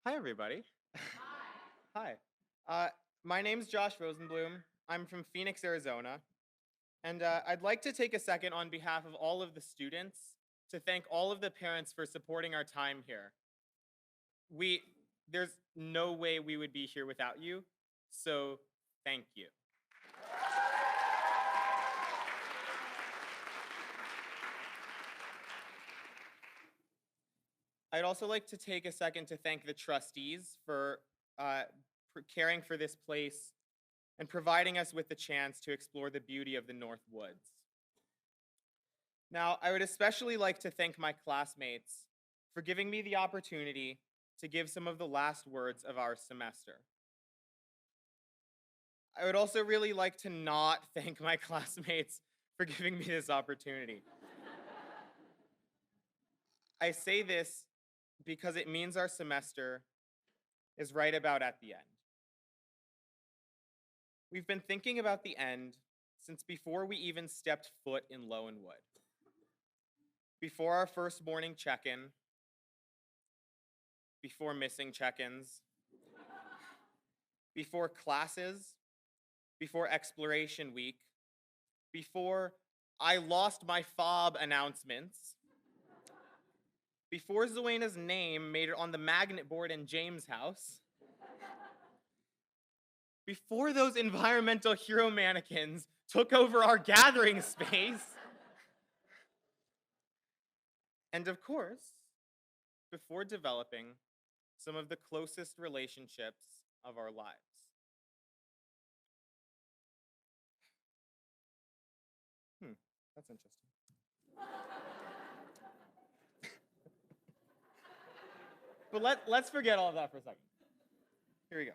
Hi, everybody. Hi. Uh, my name's Josh Rosenblum. I'm from Phoenix, Arizona. And I'd like to take a second on behalf of all of the students to thank all of the parents for supporting our time here. We, there's no way we would be here without you. So thank you. I'd also like to take a second to thank the trustees for caring for this place and providing us with the chance to explore the beauty of the North Woods. Now, I would especially like to thank my classmates for giving me the opportunity to give some of the last words of our semester. I would also really like to not thank my classmates for giving me this opportunity. I say this because it means our semester is right about at the end. We've been thinking about the end since before we even stepped foot in Lowenwood. Before our first morning check-in, before missing check-ins, before classes, before exploration week, before I lost my fob announcements, before Zoena's name made it on the magnet board in James' house, before those environmental hero mannequins took over our gathering space, and of course, before developing some of the closest relationships of our lives. That's interesting. But let's forget all of that for a second. Here we go.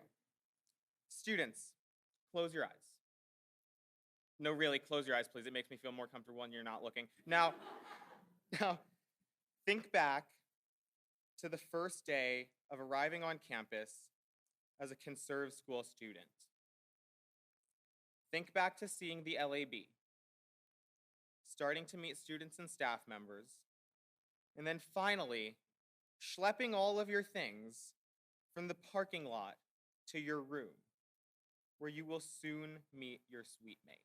Students, close your eyes. No, really, close your eyes, please. It makes me feel more comfortable when you're not looking. Now, think back to the first day of arriving on campus as a conserve school student. Think back to seeing the LAB, starting to meet students and staff members, and then finally, schlepping all of your things from the parking lot to your room, where you will soon meet your sweet maid.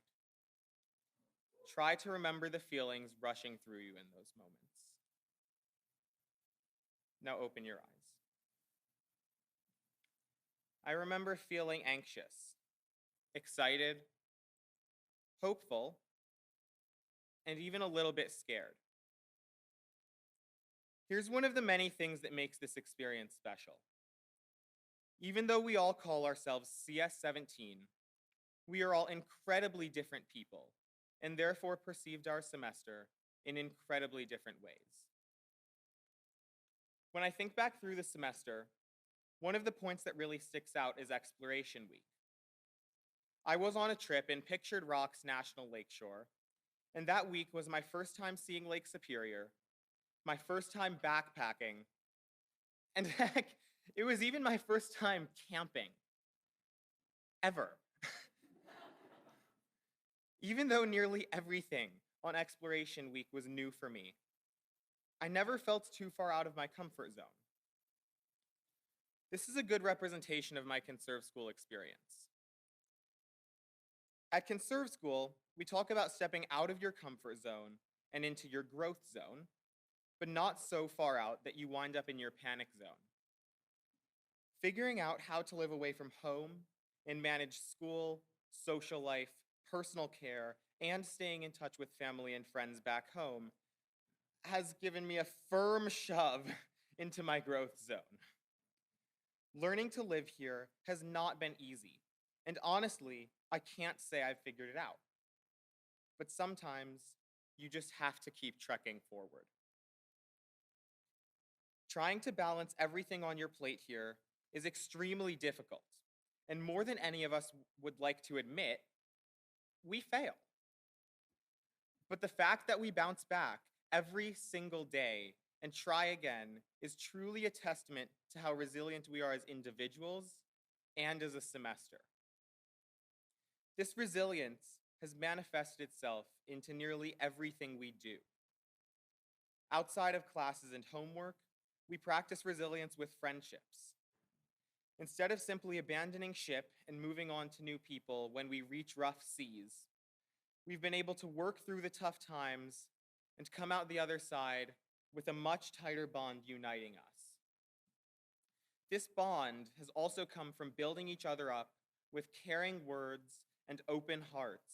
Try to remember the feelings rushing through you in those moments. Now open your eyes. I remember feeling anxious, excited, hopeful, and even a little bit scared. Here's one of the many things that makes this experience special. Even though we all call ourselves CS17, we are all incredibly different people, and therefore perceived our semester in incredibly different ways. When I think back through the semester, one of the points that really sticks out is Exploration Week. I was on a trip in Pictured Rocks National Lakeshore, and that week was my first time seeing Lake Superior, my first time backpacking, and heck, it was even my first time camping. Ever. Even though nearly everything on Exploration Week was new for me, I never felt too far out of my comfort zone. This is a good representation of my Conserve School experience. At Conserve School, we talk about stepping out of your comfort zone and into your growth zone, but not so far out that you wind up in your panic zone. Figuring out how to live away from home and manage school, social life, personal care, and staying in touch with family and friends back home has given me a firm shove into my growth zone. Learning to live here has not been easy, and honestly, I can't say I've figured it out. But sometimes you just have to keep trekking forward. Trying to balance everything on your plate here is extremely difficult, and more than any of us would like to admit, we fail. But the fact that we bounce back every single day and try again is truly a testament to how resilient we are as individuals and as a semester. This resilience has manifested itself into nearly everything we do. Outside of classes and homework, we practice resilience with friendships, Instead of simply abandoning ship and moving on to new people when we reach rough seas, we've been able to work through the tough times and come out the other side with a much tighter bond uniting us. This bond has also come from building each other up with caring words and open hearts,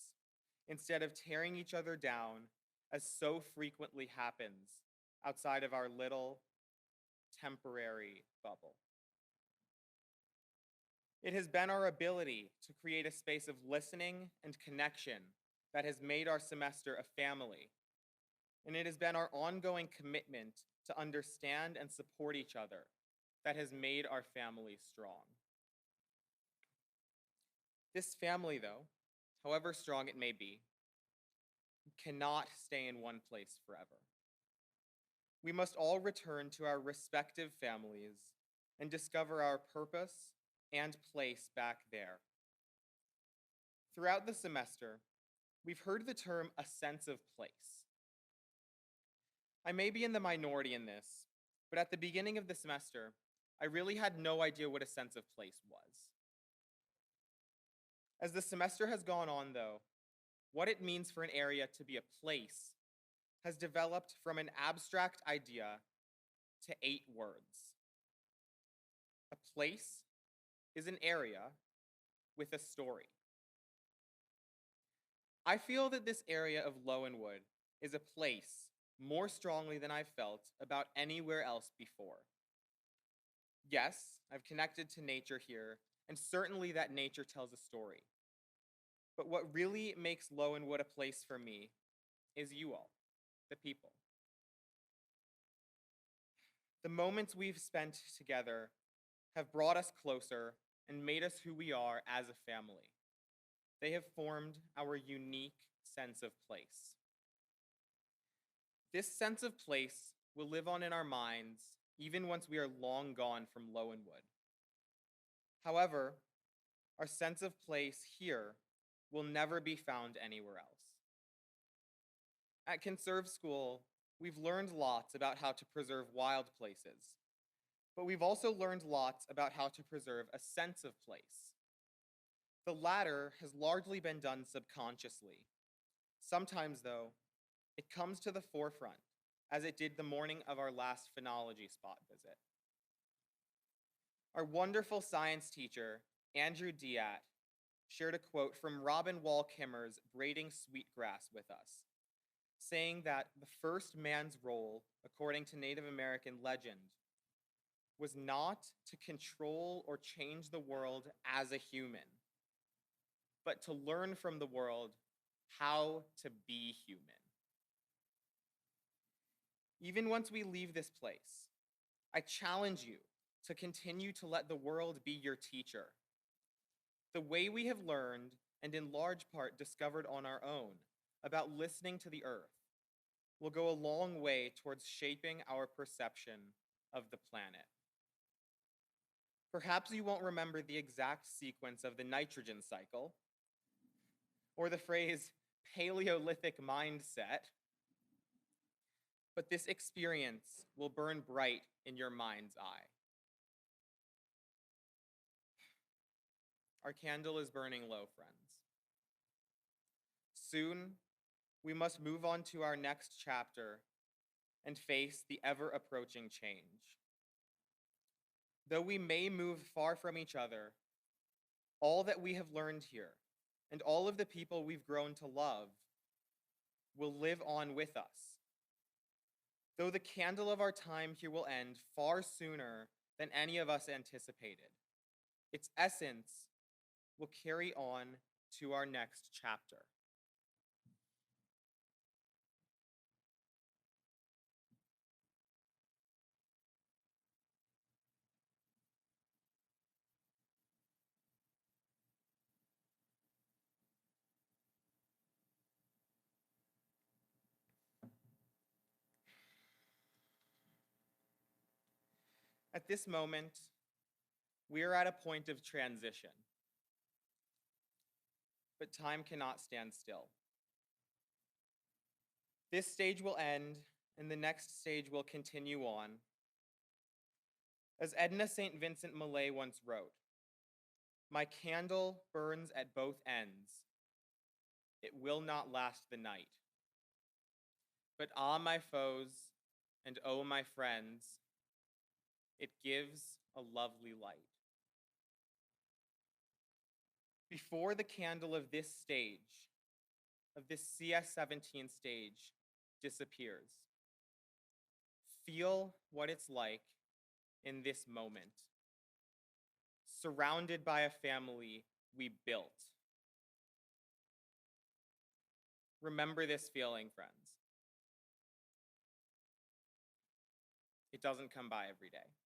instead of tearing each other down, as so frequently happens outside of our little, temporary bubble. It has been our ability to create a space of listening and connection that has made our semester a family, and it has been our ongoing commitment to understand and support each other that has made our family strong. This family, though, however strong it may be, cannot stay in one place forever. We must all return to our respective families and discover our purpose and place back there. Throughout the semester, we've heard the term a sense of place. I may be in the minority in this, but at the beginning of the semester, I really had no idea what a sense of place was. As the semester has gone on, though, what it means for an area to be a place has developed from an abstract idea to 8 words. A place is an area with a story. I feel that this area of Lowenwood is a place more strongly than I've felt about anywhere else before. Yes, I've connected to nature here, and certainly that nature tells a story. But what really makes Lowenwood a place for me is you all, the people. The moments we've spent together have brought us closer and made us who we are as a family. They have formed our unique sense of place. This sense of place will live on in our minds even once we are long gone from Lowenwood. However, our sense of place here will never be found anywhere else. At Conserve School, we've learned lots about how to preserve wild places, but we've also learned lots about how to preserve a sense of place. The latter has largely been done subconsciously. Sometimes, though, it comes to the forefront, as it did the morning of our last phenology spot visit. Our wonderful science teacher, Andrew Diat, shared a quote from Robin Wall Kimmer's Braiding Sweetgrass with us, saying that the first man's role, according to Native American legend, was not to control or change the world as a human, but to learn from the world how to be human. Even once we leave this place, I challenge you to continue to let the world be your teacher. The way we have learned, and in large part discovered on our own, about listening to the earth will go a long way towards shaping our perception of the planet. Perhaps you won't remember the exact sequence of the nitrogen cycle, or the phrase Paleolithic mindset, but this experience will burn bright in your mind's eye. Our candle is burning low, friends. Soon, we must move on to our next chapter and face the ever-approaching change. Though we may move far from each other, all that we have learned here and all of the people we've grown to love will live on with us. Though the candle of our time here will end far sooner than any of us anticipated, its essence will carry on to our next chapter. At this moment, we are at a point of transition, but time cannot stand still. This stage will end, and the next stage will continue on. As Edna St. Vincent Millay once wrote, "My candle burns at both ends. It will not last the night. But ah, my foes, and oh, my friends, it gives a lovely light." Before the candle of this stage, of this CS17 stage, disappears, feel what it's like in this moment, surrounded by a family we built. Remember this feeling, friends. It doesn't come by every day.